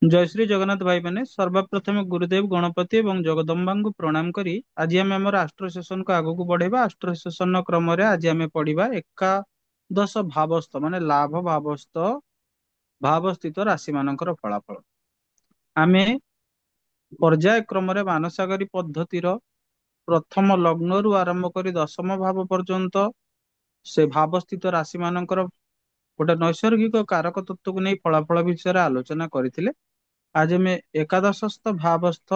जय श्री जगन्नाथ भाई मैंने सर्वप्रथम गुरुदेव गणपति एवं जगदम्बा को प्रणाम करी आज आम आम आस्ट्रो सेशन को आगू बढ़ेबा। आस्ट्रो सेशन क्रम आज आम पढ़ा एकादश भावस्थ माने लाभ भावस्थ भावस्थित राशि मानकर फलाफल। आमे पर्याय क्रम मानसागरी पद्धतिर प्रथम लग्न रु आरंभ करी दशम भाव पर्यंत से भावस्थित राशि मानकर गोटे नैसर्गिक कारक तत्व को नहीं फलाफल विषय आलोचना करथिले। आज मैं एकादशस्थ भावस्थ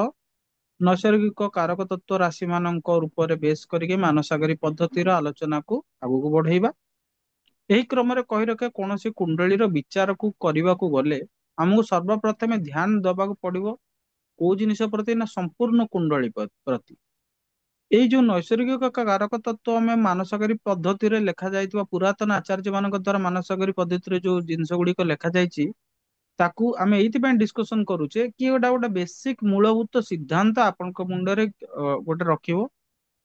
नैसर्गिक कारक तत्व राशि मानक रूप में बेस करके मानसागरी पद्धतिर आलोचना को आगू बढ़ेबा। एही क्रम कही रखे कौन सी कुंडली विचार को करने को गले आमको सर्वप्रथमे ध्यान दबाक पड़ो कौ जिनिस प्रति ना संपूर्ण कुंडली प्रति। एई जो नैसर्गिक कारक तत्व आम मानसागरी पद्धति लेखा जाइथिबा पुरातन आचार्य मान द्वारा मानसागरी पद्धति जो जिनस गुड़िक लेखा जाइछि ताकू आमे एइथिପାଇଁ डिस्कशन करूचे कि गोटा गोटे बेसिक मूलभूत सिद्धांत आपनक मुंडरे गोटे रखिबो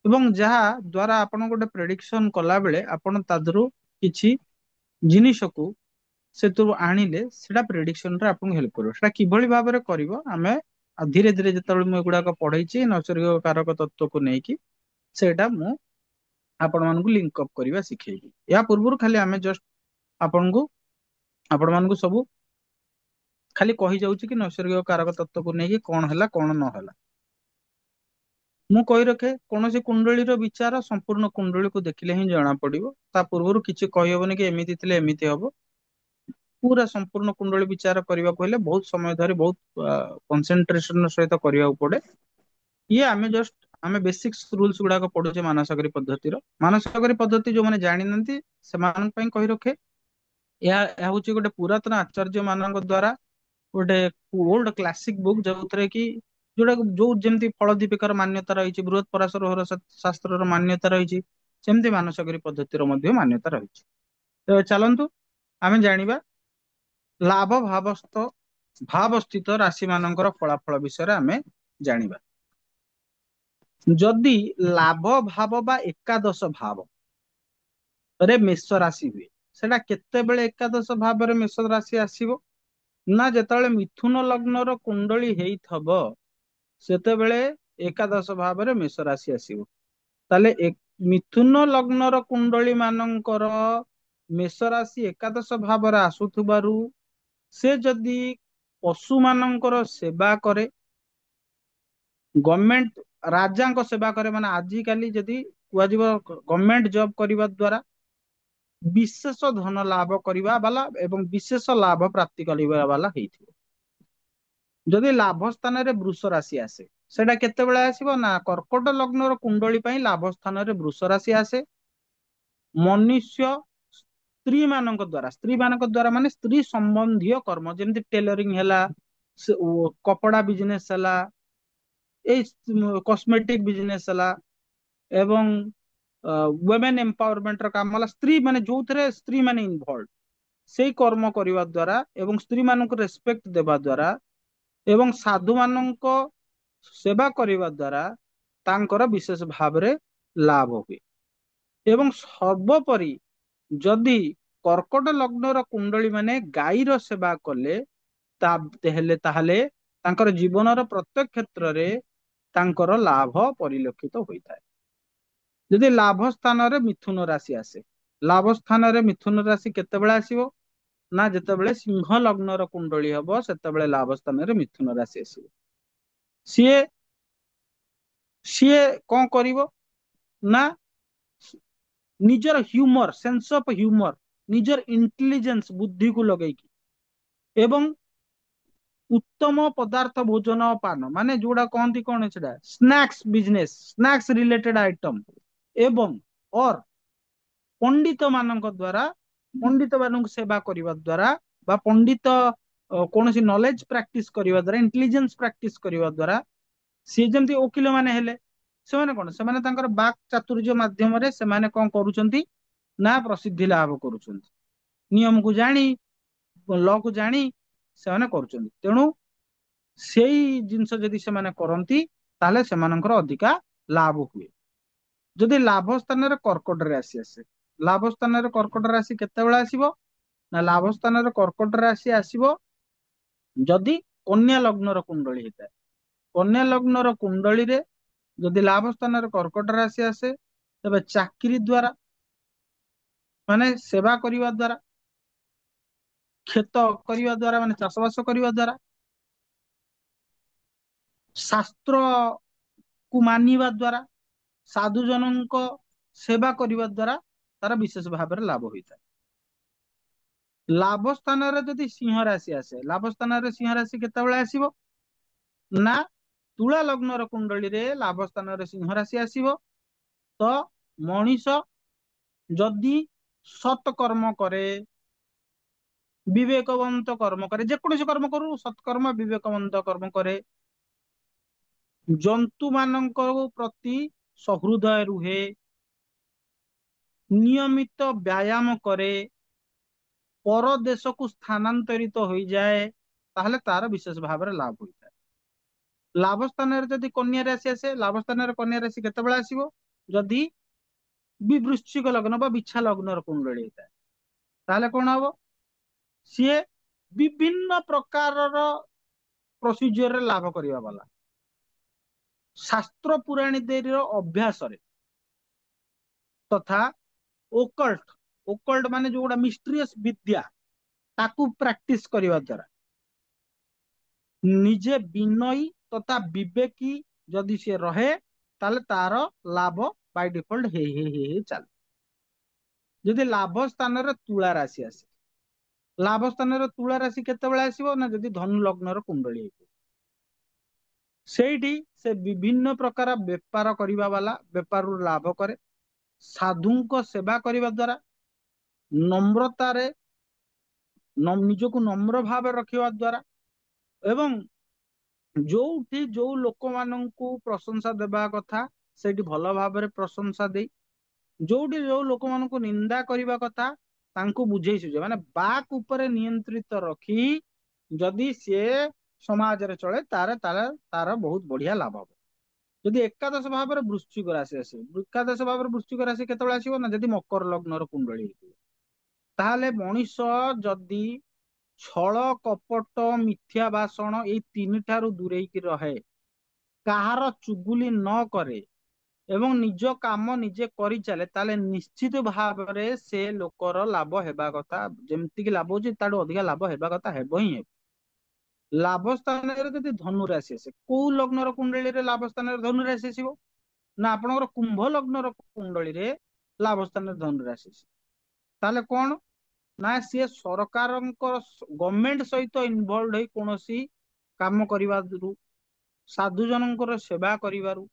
एवं जहा द्वारा आपण गोटे प्रेडिक्शन कला बेले आपण तादरू किछि जिनिस को सेतु आनिले सेटा प्रेडिक्शन रे आपन हेल्प करिवो। सेटा किभଳି भाबरे करिवो आमे धीरे धीरे जेतବେଳେ ମୁଁ एगुडाक पढैछि नैसर्गिक कारक तत्व को नेकी सेटा मु आपण मानकु लिंक अप करिवा सिखेइबी। या पूर्वरु खाली आमे जस्ट आपनकु आपण मानकु सब खाली कही जाऊँ कि नैसर्गिक कारक तत्व को लेकिन कौन है कौन न है। मु कही रखे कौन सी कुंडली विचार संपूर्ण कुंडली को देखिले ही जना पड़ो ता पूर्व किसी कहीहबनी कि एमती थे एमती हम पूरा संपूर्ण कुंडली विचार करने को हेले बहुत समय धरी बहुत कंसंट्रेशन सहित करने पड़े। ये आमे जस्ट आमे बेसिक्स रूल्स गुड़ाक पढ़ुचे मानसागरी पद्धतिर। मानसागरी पद्धति जो मैंने जानी नांती से कही रखे यह हूँ गोटे पुरातन आचार्य मान द्वारा गोटे ओल्ड क्लासिक बुक जो थे कि जोड़ा जो जमी फल दीपिकार मान्यता रही बृहत पराशर होर शास्त्र मान्यता रही सेमती मानसागरी पद्धतिर मान्यता रही। तो चलतु आम जाना लाभ भावस्थ भावस्थित राशि मानकर फलाफल विषय आम जाना। जदि लाभ भाव बा एकादश भाव रे मेष राशि हुए सेटा केतेबेले एकादश भाव रे मेष राशि आसीबो ना जेतेବେଳେ मिथुन लग्न कुंडली हेइथबो सेतेବେଳେ एकादश भाव रे मेष राशि आसीबो। ताले मिथुन लग्न कुंडली मानकर मेष राशि एकादश भाव रे आसुथुबारु से जदि पशु मानकर सेवा करे गवर्नमेंट राजा को सेवा करे माने आजिकाली जदि कुआजिबो गवर्नमेंट जॉब करबा द्वारा विशेष धन लाभ करबा वाला एवं विशेष लाभ प्राप्ति करबा वाला हेइथिबो। जदि लाभ स्थान रे वृष राशि आसे सेटा केतेबेले आसीबो ना कर्कट लग्न कुंडली पई लाभ स्थान रे वृष राशि आसे। मनुष्य स्त्री मानक द्वारा माने स्त्री संबंधी कर्म जेमति टेलरिंग हैला कपड़ा बिजनेस हैला ए कॉस्मेटिक बिजनेस हैला एवं वुमेन एम्पावरमेंट काम वाला स्त्री माने जो स्त्री माने इन्वॉल्व से कर्म करने द्वारा एवं स्त्री मानक रेस्पेक्ट देवा द्वारा एवं साधु मानक सेवा करने द्वारा तांकर विशेष भाव रे लाभ हुए। एवं सर्वोपरि जदि कर्कट लग्न कुंडली माने गाईर सेवा कले ताहले तांकर जीवनर प्रत्येक क्षेत्र रे तांकर लाभ परिलक्षित होता है। जदि लाभ स्थान रे मिथुन राशि आसे लाभ स्थान रे मिथुन राशि केतेबेले आसीबो ना जेतेबेले सिंह लग्न कुंडली हबो सेतेबेले लाभ स्थान रे मिथुन राशि आसीबो। सीए सीए कौन करिवो ना निजर ह्यूमर सेंस ऑफ ह्यूमर निजर इंटेलिजेंस बुद्धि को लगेगी एवं उत्तम पदार्थ भोजन पान माने जोड़ा कहती कौन है snacks business snacks related item एवं और पंडित मानक द्वारा पंडित मान सेवा करने द्वारा बा पंडित कौन सी नॉलेज प्रैक्टिस करने द्वारा इंटेलिजेंस प्रैक्टिस करने द्वारा सी जमी वकिल माने हेले से कौन से बाक चातुर्य माध्यम से कौन करुँच ना प्रसिद्धि लाभ करुँच नियम को जानी लॉ को जानी से करुँच तेणु से जिनस जदि से करती ताले से अधिका लाभ हुए। जदि लाभ स्थान रे कर्कट राशि आसे लाभ स्थान रे कर्कट राशि केतेबेले आसीबो ना लाभ स्थान रे कर्कट राशि आसीबो जदि କନ୍ୟା ଲଗ୍ନର କୁଣ୍ଡଳୀ ହେଇଥାଏ। କନ୍ୟା ଲଗ୍ନର କୁଣ୍ଡଳୀରେ ଯଦି ଲାଭ ସ୍ଥାନରେ କର୍କଟ ରାଶି ଆସେ, ତେବେ ଚାକିରି ଦ୍ଵାରା, ମାନେ ସେବା କରିବା ଦ୍ଵାରା, କ୍ଷେତ କରିବା ଦ୍ଵାରା, ମାନେ ଚାଷବାସ କରିବା ଦ୍ଵାରା, ଶାସ୍ତ୍ର କୁ ମାନିବା ଦ୍ଵାରା, ସାଧୁ ଜନଙ୍କ ସେବା କରିବା ଦ୍ଵାରା ତାର ବିଶେଷ ଭାବରେ ଲାଭ ହୋଇଥାଏ। ଲାଭ ସ୍ଥାନରେ ଯଦି ସିଂହ ରାଶି ଆସେ, ଲାଭ ସ୍ଥାନରେ ସିଂହ ରାଶି କେତେବେଳେ ଆସିବ ନା ତୁଳା ଲଗ୍ନର କୁଣ୍ଡଳୀରେ ଲାଭ ସ୍ଥାନରେ ସିଂହ ରାଶି ଆସିବ, ତ ମଣିଷ ଯଦି ସତ୍ କର୍ମ କରେ, ବିବେକବନ୍ତ କର୍ମ କରେ, ଯେକୌଣସି କର୍ମ କରୁ ସତ୍କର୍ମ ବିବେକବନ୍ତ କର୍ମ କରେ, ଜନ୍ତୁ ମାନଙ୍କ ପ୍ରତି ସହୃଦୟ ରୁହେ, ନିୟମିତ ବ୍ୟାୟାମ କରେ, ପର ଦେଶକୁ ସ୍ଥାନାନ୍ତରିତ ହୋଇଯାଏ, ତାହେଲେ ତାର ବିଶେଷ ଭାବରେ ଲାଭ ହୋଇଥାଏ। ଲାଭ ସ୍ଥାନରେ ଯଦି କନ୍ୟା ରାଶି ଆସେ, ଲାଭ ସ୍ଥାନରେ କନ୍ୟା ରାଶି କେତେବେଳେ ଆସିବ ଯଦି ବୃଶ୍ଚିକ ଲଗ୍ନ ବା ବିଛା ଲଗ୍ନର କୁଣ୍ଡଳୀ ହେଇଥାଏ, ତାହେଲେ କଣ ହବ, ସିଏ ବିଭିନ୍ନ ପ୍ରକାରର ପ୍ରୋସିଜିଅରରେ ଲାଭ କରିବା ବାଲା, ଶାସ୍ତ୍ର ପୁରାଣୀ ଦେର ଅଭ୍ୟାସରେ ତଥା ଓକଲ୍ଟ, ଓକଲ୍ଟ ମାନେ ଯୋଉଗୁଟା ମିଷ୍ଟ୍ରିୟସ ବିଦ୍ୟା, ତାକୁ ପ୍ରାକ୍ଟିସ କରିବା ଦ୍ଵାରା, ନିଜେ ବିନୟୀ ତଥା ବିବେକୀ ଯଦି ସିଏ ରହେ, ତାହେଲେ ତାର ଲାଭ ବାଇ ଡିଫଲ୍ଟ ହେଇ ହେଇ ହେଇ ହେଇ ଚାଲେ। ଯଦି ଲାଭ ସ୍ଥାନରେ ତୁଳା ରାଶି ଆସେ, ଲାଭ ସ୍ଥାନରେ ତୁଳା ରାଶି କେତେବେଳେ ଆସିବ ନା ଯଦି ଧନୁ ଲଗ୍ନର କୁଣ୍ଡଳୀ ହେଇଥିବ, ସେଇଠି ସେ ବିଭିନ୍ନ ପ୍ରକାର ବେପାର କରିବା ବାଲା, ବେପାରରୁ ଲାଭ କରେ, ସାଧୁଙ୍କ ସେବା କରିବା ଦ୍ଵାରା, ନମ୍ରତାରେ ନିଜକୁ ନମ୍ର ଭାବରେ ରଖିବା ଦ୍ଵାରା, ଏବଂ ଯୋଉଠି ଯୋଉ ଲୋକମାନଙ୍କୁ ପ୍ରଶଂସା ଦେବା କଥା ସେଇଠି ଭଲ ଭାବରେ ପ୍ରଶଂସା ଦେଇ, ଯୋଉଠି ଯୋଉ ଲୋକମାନଙ୍କୁ ନିନ୍ଦା କରିବା କଥା ତାଙ୍କୁ ବୁଝେଇ ସୁଝେଇ, ମାନେ ବାକ୍ ଉପରେ ନିୟନ୍ତ୍ରିତ ରଖି ଯଦି ସିଏ ସମାଜରେ ଚଳେ, ତାର ବହୁତ ବଢିଆ ଲାଭ ହବ। ଯଦି ଏକାଦଶ ଭାବରେ ବୃଶ୍ଚିକ ରାଶି ଆସିବ, ଏକାଦଶ ଭାବରେ ବୃଶ୍ଚିକ ରାଶି କେତେବେଳେ ଆସିବ ନା ଯଦି ମକର ଲଗ୍ନର କୁଣ୍ଡଳୀ ହେଇଥିବ, ତାହେଲେ ମଣିଷ ଯଦି ଛଳ କପଟ ମିଥ୍ୟା ଭାଷଣ ଏଇ ତିନି ଠାରୁ ଦୂରେଇକି ରହେ, କାହାର ଚୁଗୁଲି ନ କରେ ଏବଂ ନିଜ କାମ ନିଜେ କରିଚାଲେ, ତାହେଲେ ନିଶ୍ଚିତ ଭାବରେ ସେ ଲୋକର ଲାଭ ହେବା କଥା, ଯେମିତିକି ଲାଭ ହଉଛି ତାଠୁ ଅଧିକା ଲାଭ ହେବା କଥା ହେବ ହିଁ ହେବ। ଲାଭ ସ୍ଥାନରେ ଯଦି ଧନୁ ରାଶି ଆସେ, କୋଉ ଲଗ୍ନର କୁଣ୍ଡଳୀରେ ଲାଭ ସ୍ଥାନରେ ଧନୁ ରାଶି ଆସିବ ନା ଆପଣଙ୍କର କୁମ୍ଭ ଲଗ୍ନର କୁଣ୍ଡଳୀରେ ଲାଭ ସ୍ଥାନରେ ଧନୁ ରାଶି ଆସିବ, ତାହେଲେ କଣ ନା ସିଏ ସରକାରଙ୍କ ଗଭର୍ଣମେଣ୍ଟ ସହିତ ଇନଭଲ୍ଭ ହେଇ କୌଣସି କାମ କରିବାରୁ, ସାଧୁ ଜଣଙ୍କର ସେବା କରିବାରୁ,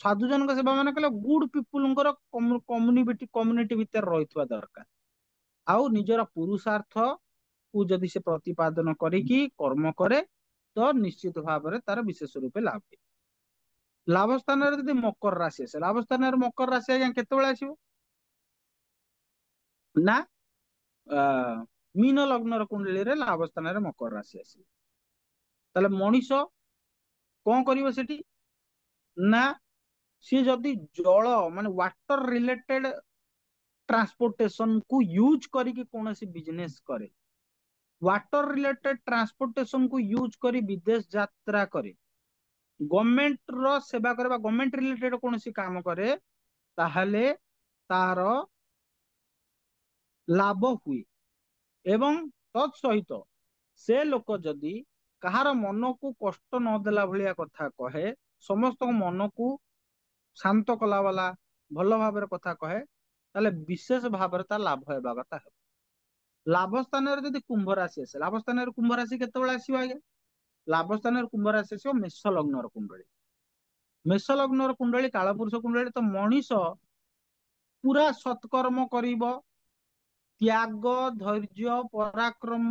ସାଧୁ ଜଣଙ୍କ ସେବା ମାନେ କହିଲେ ଗୁଡ ପିପୁଲଙ୍କର କମ୍ୟୁନିଟି ଭିତରେ ରହିଥିବା ଦରକାର, ଆଉ ନିଜର ପୁରୁଷାର୍ଥ କୁ ଯଦି ସେ ପ୍ରତିପାଦନ କରିକି କର୍ମ କରେ, ତ ନିଶ୍ଚିତ ଭାବରେ ତାର ବିଶେଷ ରୂପେ ଲାଭ। ଲାଭ ସ୍ଥାନରେ ଯଦି ମକର ରାଶି ଆସେ, ଲାଭ ସ୍ଥାନରେ ମକର ରାଶି ଆଜ୍ଞା କେତେବେଳେ ଆସିବ ନା ଅ ମୀନ ଲଗ୍ନର କୁଣ୍ଡଳୀରେ ଲାଭ ସ୍ଥାନରେ ମକର ରାଶି ଆସିବ, ତାହେଲେ ମଣିଷ କଣ କରିବ ସେଠି ନା ସିଏ ଯଦି ଜଳ ମାନେ ୱାଟର ରିଲେଟେଡ ଟ୍ରାନ୍ସପୋର୍ଟେସନ କୁ ୟୁଜ କରିକି କୌଣସି ବିଜନେସ କରେ, ୱାଟର ରିଲେଟେଡ ଟ୍ରାନ୍ସପୋର୍ଟେସନ କୁ ୟୁଜ କରି ବିଦେଶ ଯାତ୍ରା କରେ, ଗଭର୍ଣମେଣ୍ଟ ର ସେବା କରେ ବା ଗଭର୍ଣମେଣ୍ଟ ରିଲେଟେଡ କୌଣସି କାମ କରେ, ତାହେଲେ ତାର ଲାଭ ହୁଏ। ଏବଂ ତତ୍ ସହିତ ସେ ଲୋକ ଯଦି କାହାର ମନକୁ କଷ୍ଟ ନଦେଲା ଭଳିଆ କଥା କହେ, ସମସ୍ତଙ୍କ ମନକୁ ଶାନ୍ତ କଲା ବାଲା ଭଲ ଭାବରେ କଥା କହେ, ତାହେଲେ ବିଶେଷ ଭାବରେ ତାର ଲାଭ ହେବା କଥା ହେବ। ଲାଭ ସ୍ଥାନରେ ଯଦି କୁମ୍ଭ ରାଶି ଆସେ, ଲାଭ ସ୍ଥାନରେ କୁମ୍ଭ ରାଶି କେତେବେଳେ ଆସିବ ଆଜ୍ଞା, ଲାଭ ସ୍ଥାନରେ କୁମ୍ଭ ରାଶି ଆସିବ ମେଷ ଲଗ୍ନର କୁଣ୍ଡଳୀ, ମେଷ ଲଗ୍ନର କୁଣ୍ଡଳୀ କାଳପୁରୁଷ କୁଣ୍ଡଳୀ, ତ ମଣିଷ ପୁରା ସତ୍କର୍ମ କରିବ, ତ୍ୟାଗ ଧୈର୍ଯ୍ୟ ପରାକ୍ରମ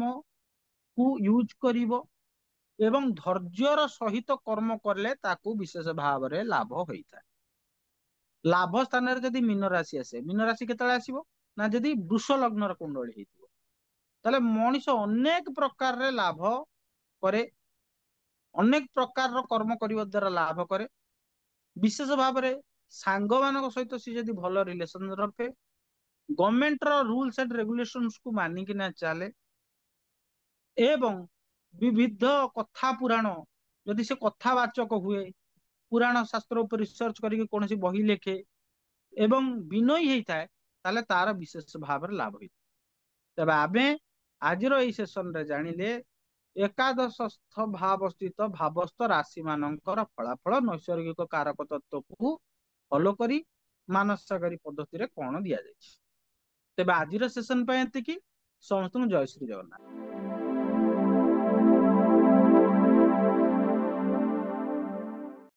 କୁ ୟୁଜ କରିବ ଏବଂ ଧୈର୍ଯ୍ୟର ସହିତ କର୍ମ କଲେ ତାକୁ ବିଶେଷ ଭାବରେ ଲାଭ ହେଇଥାଏ। ଲାଭ ସ୍ଥାନରେ ଯଦି ମୀନ ରାଶି ଆସେ, ମୀନ ରାଶି କେତେବେଳେ ଆସିବ ନା ଯଦି ବୃଷ ଲଗ୍ନର କୁଣ୍ଡଳୀ ହେଇଥିବ, ତାହେଲେ ମଣିଷ ଅନେକ ପ୍ରକାରରେ ଲାଭ କରେ, ଅନେକ ପ୍ରକାରର କର୍ମ କରିବା ଦ୍ଵାରା ଲାଭ କରେ, ବିଶେଷ ଭାବରେ ସାଙ୍ଗ ମାନଙ୍କ ସହିତ ସିଏ ଯଦି ଭଲ ରିଲେସନ ରଖେ, ଗଭର୍ଣମେଣ୍ଟ ର ରୁଲସ ଆଣ୍ଡ ରେଗୁଲେସନ୍ସ କୁ ମାନିକିନା ଚାଲେ ଏବଂ विविध कथा पुराण जदि से कथावाचक हुए पुराण शास्त्र उपर रिसर्च करके कौन बही लेखे एवं विनयी होता है ताले तार विशेष भाव लाभ होता है। तेज आमे आज सेसन रे जानिले एकादशस्थ भाव स्थित भावस्थ राशि मानकर फलाफल नैसर्गिक कारक तत्व को फॉलो करी मानसकारी पद्धति रे कौन दिया जाए। तेज आज सेसन पे समस्त जय श्री जगन्नाथ।